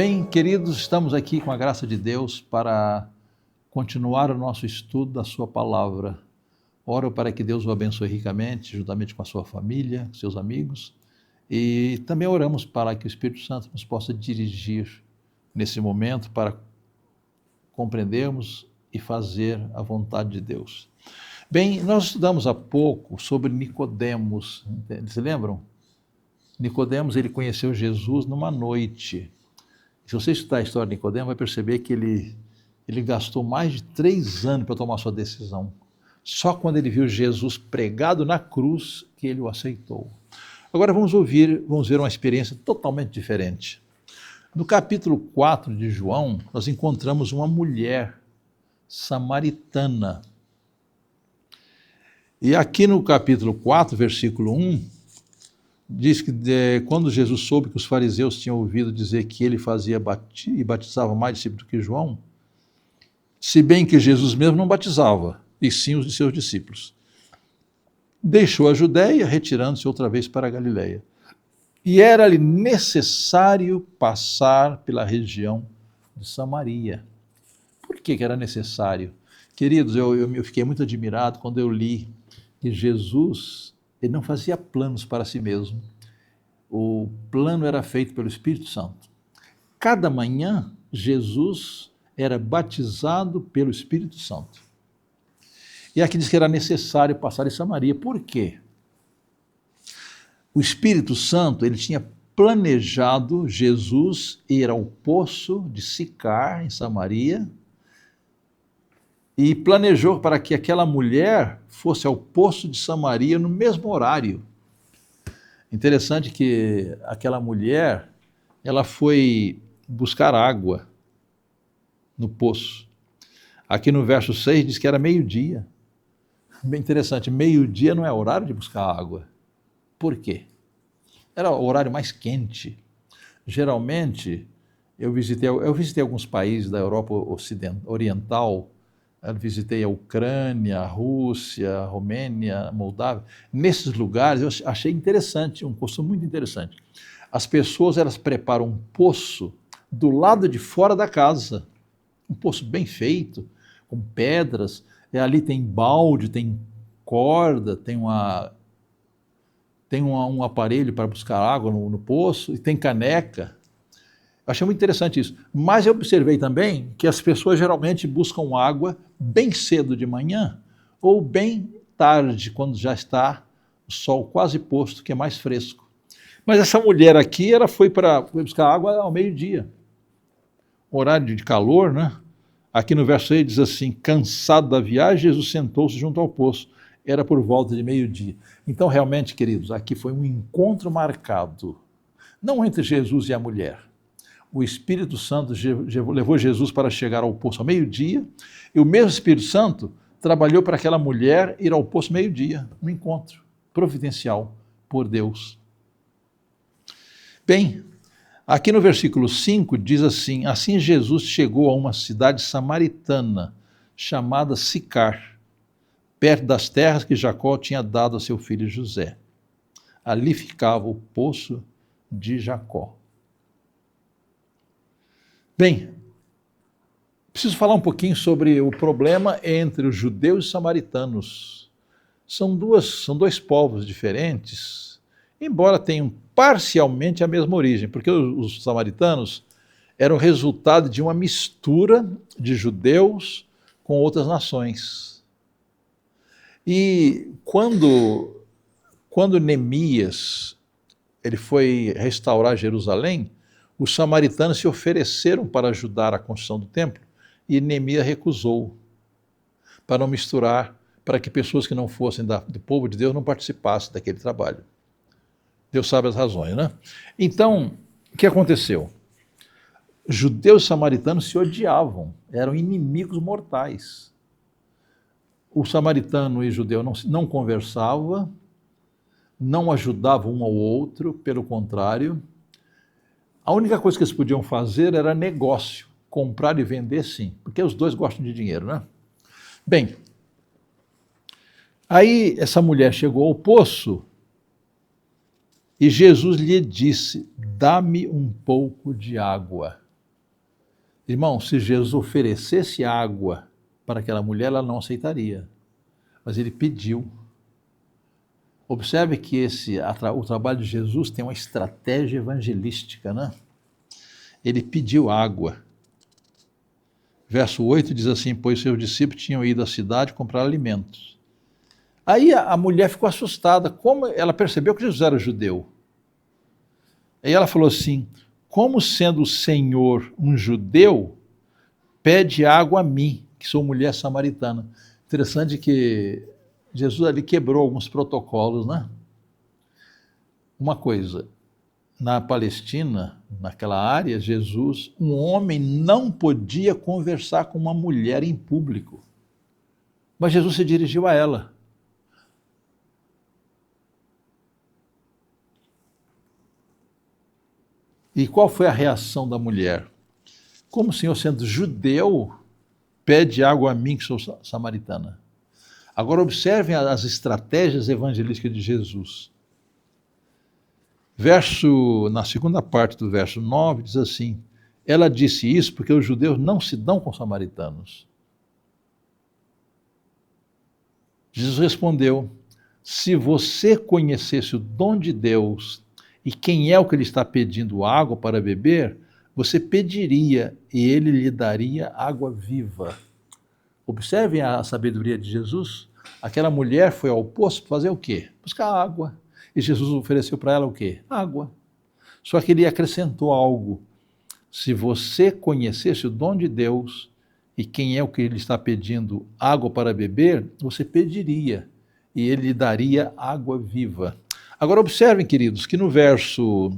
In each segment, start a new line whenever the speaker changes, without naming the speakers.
Bem, queridos, estamos aqui com a graça de Deus para continuar o nosso estudo da sua palavra. Oro para que Deus o abençoe ricamente, juntamente com a sua família, seus amigos, e também oramos para que o Espírito Santo nos possa dirigir nesse momento para compreendermos e fazer a vontade de Deus. Bem, nós estudamos há pouco sobre Nicodemos, se lembram? Nicodemos, ele conheceu Jesus numa noite. Se você estudar a história de Nicodemos, vai perceber que ele gastou mais de 3 anos para tomar sua decisão. Só quando ele viu Jesus pregado na cruz que ele o aceitou. Agora vamos ver uma experiência totalmente diferente. No capítulo 4 de João, nós encontramos uma mulher samaritana. E aqui no capítulo 4, versículo 1, diz que quando Jesus soube que os fariseus tinham ouvido dizer que ele fazia e batizava mais discípulos do que João, se bem que Jesus mesmo não batizava, e sim os de seus discípulos, deixou a Judéia, retirando-se outra vez para a Galileia. E era-lhe necessário passar pela região de Samaria. Por que era necessário? Queridos, eu fiquei muito admirado quando eu li que Jesus, ele não fazia planos para si mesmo. O plano era feito pelo Espírito Santo. Cada manhã, Jesus era batizado pelo Espírito Santo. E aqui diz que era necessário passar em Samaria. Por quê? O Espírito Santo, ele tinha planejado Jesus ir ao poço de Sicar, em Samaria, e planejou para que aquela mulher fosse ao poço de Samaria no mesmo horário. Interessante que aquela mulher, ela foi buscar água no poço. Aqui no verso 6 diz que era meio-dia. Bem interessante, meio-dia não é horário de buscar água. Por quê? Era o horário mais quente. Geralmente, eu visitei alguns países da Europa Oriental. Eu visitei a Ucrânia, a Rússia, a Romênia, a Moldávia. Nesses lugares eu achei interessante, um costume muito interessante. As pessoas, elas preparam um poço do lado de fora da casa. Um poço bem feito, com pedras. E ali tem balde, tem corda, tem um aparelho para buscar água no poço, e tem caneca. Eu achei muito interessante isso. Mas eu observei também que as pessoas geralmente buscam água bem cedo de manhã ou bem tarde, quando já está o sol quase posto, que é mais fresco. Mas essa mulher aqui, ela foi buscar água ao meio-dia. Horário de calor, né? Aqui no verso 6 diz assim: cansado da viagem, Jesus sentou-se junto ao poço. Era por volta de meio-dia. Então, realmente, queridos, aqui foi um encontro marcado, não entre Jesus e a mulher. O Espírito Santo levou Jesus para chegar ao poço ao meio-dia, e o mesmo Espírito Santo trabalhou para aquela mulher ir ao poço meio-dia, um encontro providencial por Deus. Bem, aqui no versículo 5 diz assim: assim Jesus chegou a uma cidade samaritana, chamada Sicar, perto das terras que Jacó tinha dado a seu filho José. Ali ficava o poço de Jacó. Bem, preciso falar um pouquinho sobre o problema entre os judeus e os samaritanos. São dois povos diferentes, embora tenham parcialmente a mesma origem, porque os samaritanos eram resultado de uma mistura de judeus com outras nações. E quando Neemias ele foi restaurar Jerusalém, os samaritanos se ofereceram para ajudar a construção do templo, e Neemias recusou, para não misturar, para que pessoas que não fossem do povo de Deus não participassem daquele trabalho. Deus sabe as razões, né? Então, o que aconteceu? Judeus e samaritanos se odiavam, eram inimigos mortais. O samaritano e o judeu não conversavam, não ajudavam um ao outro, pelo contrário. A única coisa que eles podiam fazer era negócio, comprar e vender, sim, porque os dois gostam de dinheiro, né? Bem, aí essa mulher chegou ao poço e Jesus lhe disse: dá-me um pouco de água. Irmão, se Jesus oferecesse água para aquela mulher, ela não aceitaria. Mas ele pediu. Observe que o trabalho de Jesus tem uma estratégia evangelística, né? Ele pediu água. Verso 8 diz assim: pois seus discípulos tinham ido à cidade comprar alimentos. Aí a mulher ficou assustada, como ela percebeu que Jesus era judeu. Aí ela falou assim: como sendo o Senhor um judeu, pede água a mim, que sou mulher samaritana. Interessante que Jesus ali quebrou alguns protocolos, né? Uma coisa, na Palestina, naquela área, um homem não podia conversar com uma mulher em público. Mas Jesus se dirigiu a ela. E qual foi a reação da mulher? Como o Senhor, sendo judeu, pede água a mim, que sou samaritana? Agora observem as estratégias evangelísticas de Jesus. Na segunda parte do verso 9, diz assim: ela disse isso porque os judeus não se dão com os samaritanos. Jesus respondeu: se você conhecesse o dom de Deus e quem é o que lhe está pedindo água para beber, você pediria e ele lhe daria água viva. Observem a sabedoria de Jesus. Aquela mulher foi ao poço fazer o quê? Buscar água. E Jesus ofereceu para ela o quê? Água. Só que ele acrescentou algo. Se você conhecesse o dom de Deus e quem é o que ele está pedindo água para beber, você pediria e ele lhe daria água viva. Agora observem, queridos, que no verso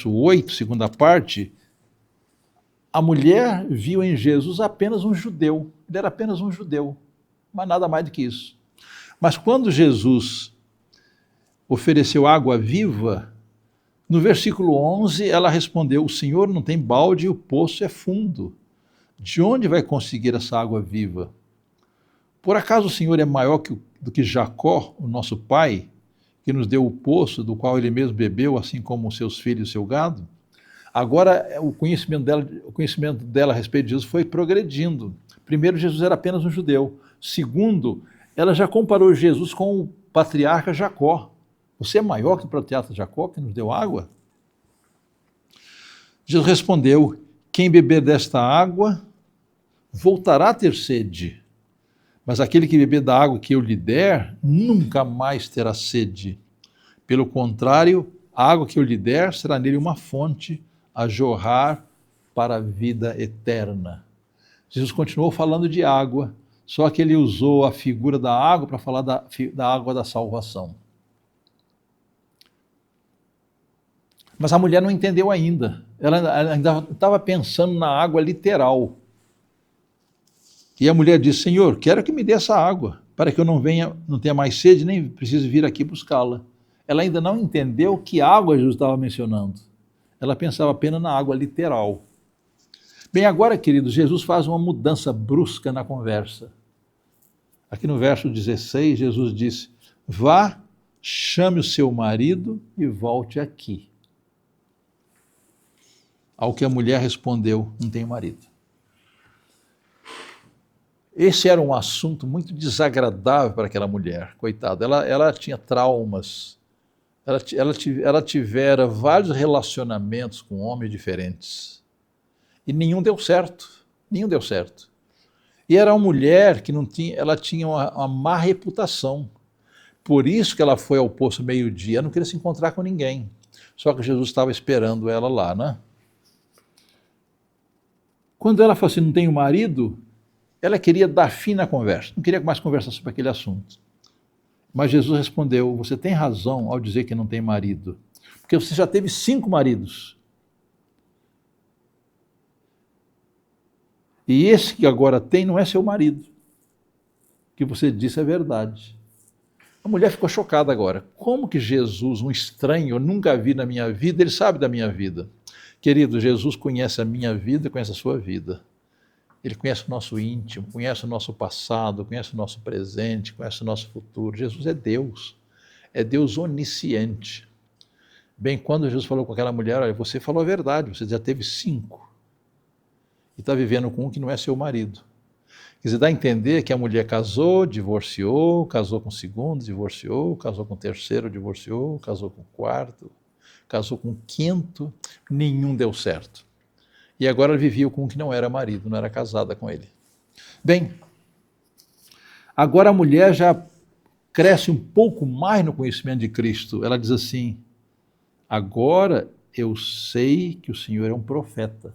8, segunda parte, a mulher viu em Jesus apenas um judeu. Ele era apenas um judeu, mas nada mais do que isso. Mas quando Jesus ofereceu água viva, no versículo 11, ela respondeu: o Senhor não tem balde e o poço é fundo. De onde vai conseguir essa água viva? Por acaso o Senhor é maior do que Jacó, o nosso pai, que nos deu o poço do qual ele mesmo bebeu, assim como os seus filhos e o seu gado? Agora, o conhecimento dela a respeito de Jesus foi progredindo. Primeiro, Jesus era apenas um judeu. Segundo, ela já comparou Jesus com o patriarca Jacó. Você é maior que o patriarca Jacó, que nos deu água? Jesus respondeu: quem beber desta água voltará a ter sede, mas aquele que beber da água que eu lhe der nunca mais terá sede. Pelo contrário, a água que eu lhe der será nele uma fonte a jorrar para a vida eterna. Jesus continuou falando de água, só que ele usou a figura da água para falar da água da salvação. Mas a mulher não entendeu ainda. Ela ainda estava pensando na água literal. E a mulher disse: Senhor, quero que me dê essa água, para que eu não tenha mais sede, nem precise vir aqui buscá-la. Ela ainda não entendeu que água Jesus estava mencionando. Ela pensava apenas na água literal. Bem, agora, queridos, Jesus faz uma mudança brusca na conversa. Aqui no verso 16, Jesus disse: vá, chame o seu marido e volte aqui. Ao que a mulher respondeu: não tenho marido. Esse era um assunto muito desagradável para aquela mulher, coitada. Ela tinha traumas. Ela tivera vários relacionamentos com homens diferentes. E nenhum deu certo. Nenhum deu certo. E era uma mulher que ela tinha uma má reputação. Por isso que ela foi ao poço meio-dia. Ela não queria se encontrar com ninguém. Só que Jesus estava esperando ela lá, né? Quando ela falou assim: não tenho marido, ela queria dar fim na conversa. Não queria mais conversar sobre aquele assunto. Mas Jesus respondeu: você tem razão ao dizer que não tem marido, porque você já teve 5 maridos. E esse que agora tem não é seu marido. O que você disse é verdade. A mulher ficou chocada agora. Como que Jesus, um estranho, eu nunca vi na minha vida, ele sabe da minha vida? Querido, Jesus conhece a minha vida, conhece a sua vida. Ele conhece o nosso íntimo, conhece o nosso passado, conhece o nosso presente, conhece o nosso futuro. Jesus é Deus onisciente. Bem, quando Jesus falou com aquela mulher: olha, você falou a verdade, você já teve 5. e está vivendo com um que não é seu marido. Quer dizer, dá a entender que a mulher casou, divorciou, casou com o segundo, divorciou, casou com o terceiro, divorciou, casou com o quarto, casou com o quinto, nenhum deu certo. E agora ela vivia com um que não era marido, não era casada com ele. Bem, agora a mulher já cresce um pouco mais no conhecimento de Cristo. Ela diz assim: agora eu sei que o Senhor é um profeta.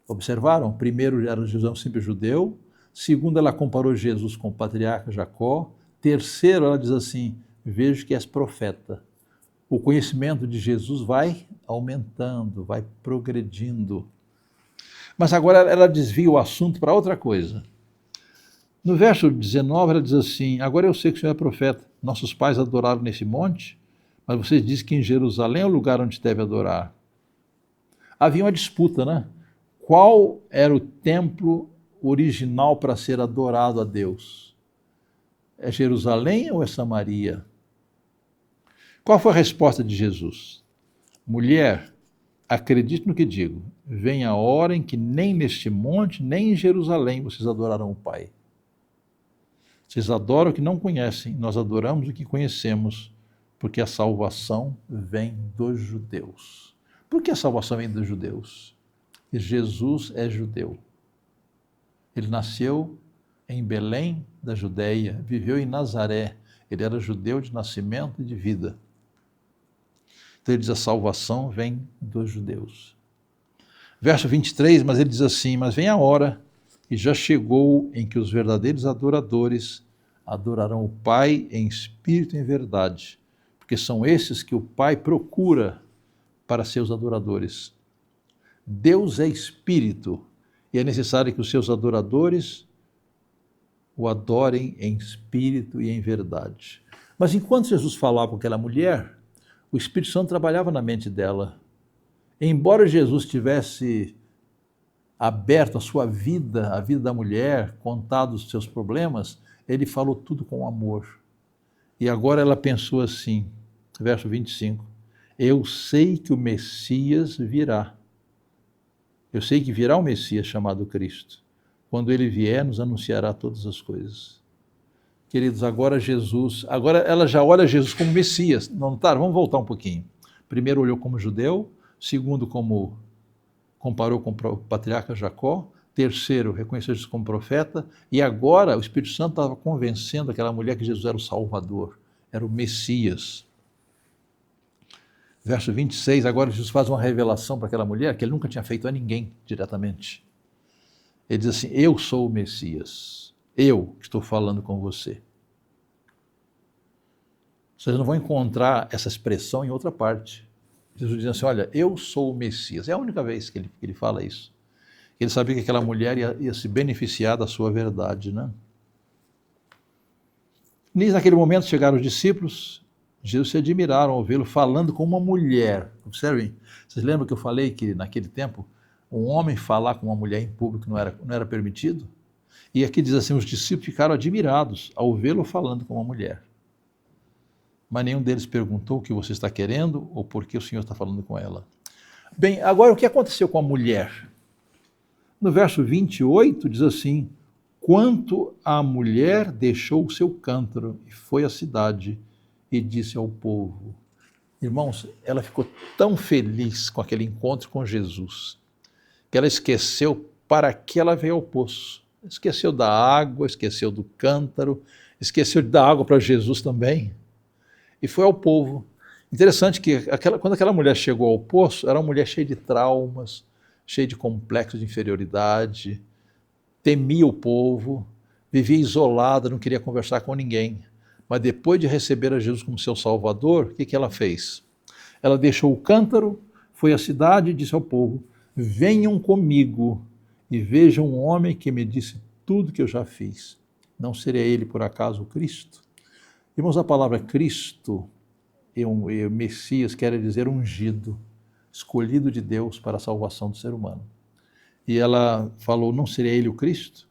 Observaram? Primeiro era um simples judeu. Segundo, ela comparou Jesus com o patriarca Jacó. Terceiro, ela diz assim: vejo que és profeta. O conhecimento de Jesus vai aumentando, vai progredindo. Mas agora ela desvia o assunto para outra coisa. No verso 19, ela diz assim: agora eu sei que o Senhor é profeta. Nossos pais adoraram nesse monte, mas vocês dizem que em Jerusalém é o lugar onde deve adorar. Havia uma disputa, né? Qual era o templo original para ser adorado a Deus? É Jerusalém ou é Samaria? Qual foi a resposta de Jesus? Mulher, acredite no que digo. Vem a hora em que nem neste monte, nem em Jerusalém vocês adorarão o Pai. Vocês adoram o que não conhecem, nós adoramos o que conhecemos, porque a salvação vem dos judeus. Por que a salvação vem dos judeus? Porque Jesus é judeu. Ele nasceu em Belém da Judeia, viveu em Nazaré. Ele era judeu de nascimento e de vida. Então ele diz: a salvação vem dos judeus. Verso 23, mas ele diz assim: mas vem a hora, e já chegou, em que os verdadeiros adoradores adorarão o Pai em espírito e em verdade, porque são esses que o Pai procura para seus adoradores. Deus é espírito, e é necessário que os seus adoradores o adorem em espírito e em verdade. Mas enquanto Jesus falava com aquela mulher, o Espírito Santo trabalhava na mente dela. Embora Jesus tivesse aberto a sua vida, a vida da mulher, contado os seus problemas, ele falou tudo com amor. E agora ela pensou assim, verso 25, eu sei que o Messias virá. Eu sei que virá o Messias chamado Cristo. Quando ele vier, nos anunciará todas as coisas. Queridos, agora ela já olha Jesus como Messias. Não notaram? Vamos voltar um pouquinho. Primeiro olhou como judeu, segundo comparou com o patriarca Jacó, terceiro reconheceu Jesus como profeta, e agora o Espírito Santo estava convencendo aquela mulher que Jesus era o Salvador, era o Messias. Verso 26, agora Jesus faz uma revelação para aquela mulher que ele nunca tinha feito a ninguém diretamente. Ele diz assim: eu sou o Messias, eu estou falando com você. Vocês não vão encontrar essa expressão em outra parte. Jesus diz assim: olha, eu sou o Messias. É a única vez que ele fala isso. Ele sabia que aquela mulher ia se beneficiar da sua verdade, né? Naquele momento chegaram os discípulos, Jesus se admiraram ao vê-lo falando com uma mulher. Observem, vocês lembram que eu falei que naquele tempo um homem falar com uma mulher em público não era permitido? E aqui diz assim, os discípulos ficaram admirados ao vê-lo falando com uma mulher. Mas nenhum deles perguntou o que você está querendo ou por que o Senhor está falando com ela. Bem, agora o que aconteceu com a mulher? No verso 28 diz assim, quanto a mulher deixou o seu cântaro e foi à cidade e disse ao povo. Irmãos, ela ficou tão feliz com aquele encontro com Jesus, que ela esqueceu para que ela veio ao poço. Esqueceu da água, esqueceu do cântaro, esqueceu de dar água para Jesus também, e foi ao povo. Interessante que quando aquela mulher chegou ao poço, era uma mulher cheia de traumas, cheia de complexos de inferioridade, temia o povo, vivia isolada, não queria conversar com ninguém. Mas depois de receber a Jesus como seu Salvador, o que ela fez? Ela deixou o cântaro, foi à cidade e disse ao povo, venham comigo e vejam um homem que me disse tudo que eu já fiz. Não seria ele, por acaso, o Cristo? Irmãos, a palavra Cristo e Messias quer dizer ungido, escolhido de Deus para a salvação do ser humano. E ela falou, não seria ele o Cristo?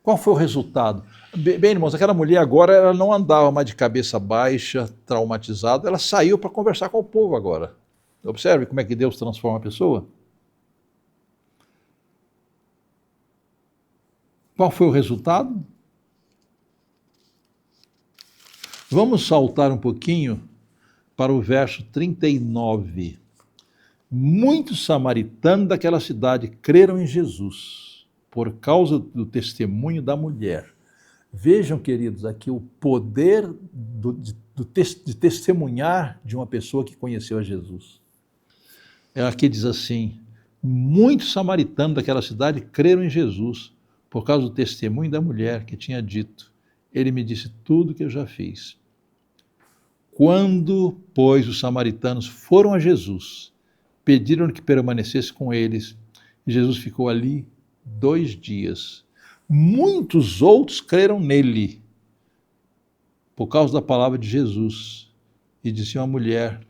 Qual foi o resultado? Bem, irmãos, aquela mulher agora ela não andava mais de cabeça baixa, traumatizada, ela saiu para conversar com o povo agora. Observe como é que Deus transforma a pessoa. Qual foi o resultado? Vamos saltar um pouquinho para o verso 39. Muitos samaritanos daquela cidade creram em Jesus por causa do testemunho da mulher. Vejam, queridos, aqui o poder de testemunhar de uma pessoa que conheceu a Jesus. Aqui diz assim: muitos samaritanos daquela cidade creram em Jesus por causa do testemunho da mulher que tinha dito: ele me disse tudo que eu já fiz. Quando, pois, os samaritanos foram a Jesus, pediram que permanecesse com eles, e Jesus ficou ali 2 dias. Muitos outros creram nele, por causa da palavra de Jesus. E disse uma mulher: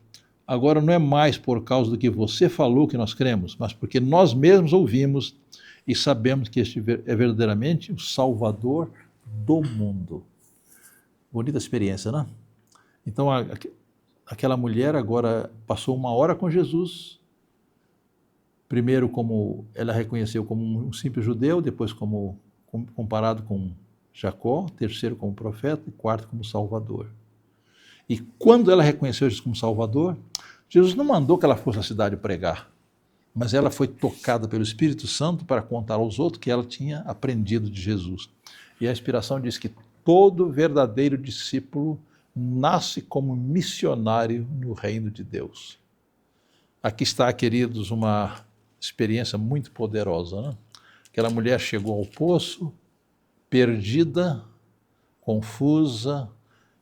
agora não é mais por causa do que você falou que nós cremos, mas porque nós mesmos ouvimos e sabemos que este é verdadeiramente o Salvador do mundo. Bonita experiência, não é? Então, aquela mulher agora passou 1 hora com Jesus, primeiro como ela reconheceu como um simples judeu, depois como comparado com Jacó, terceiro como profeta e quarto como Salvador. E quando ela reconheceu Jesus como Salvador, Jesus não mandou que ela fosse à cidade pregar, mas ela foi tocada pelo Espírito Santo para contar aos outros que ela tinha aprendido de Jesus. E a inspiração diz que todo verdadeiro discípulo nasce como missionário no reino de Deus. Aqui está, queridos, uma experiência muito poderosa, né? Aquela mulher chegou ao poço, perdida, confusa,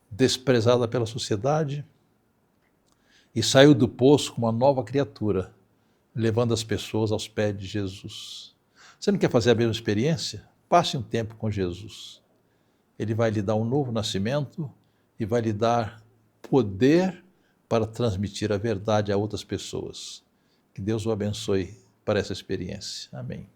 desprezada pela sociedade, e saiu do poço como uma nova criatura, levando as pessoas aos pés de Jesus. Você não quer fazer a mesma experiência? Passe um tempo com Jesus. Ele vai lhe dar um novo nascimento e vai lhe dar poder para transmitir a verdade a outras pessoas. Que Deus o abençoe para essa experiência. Amém.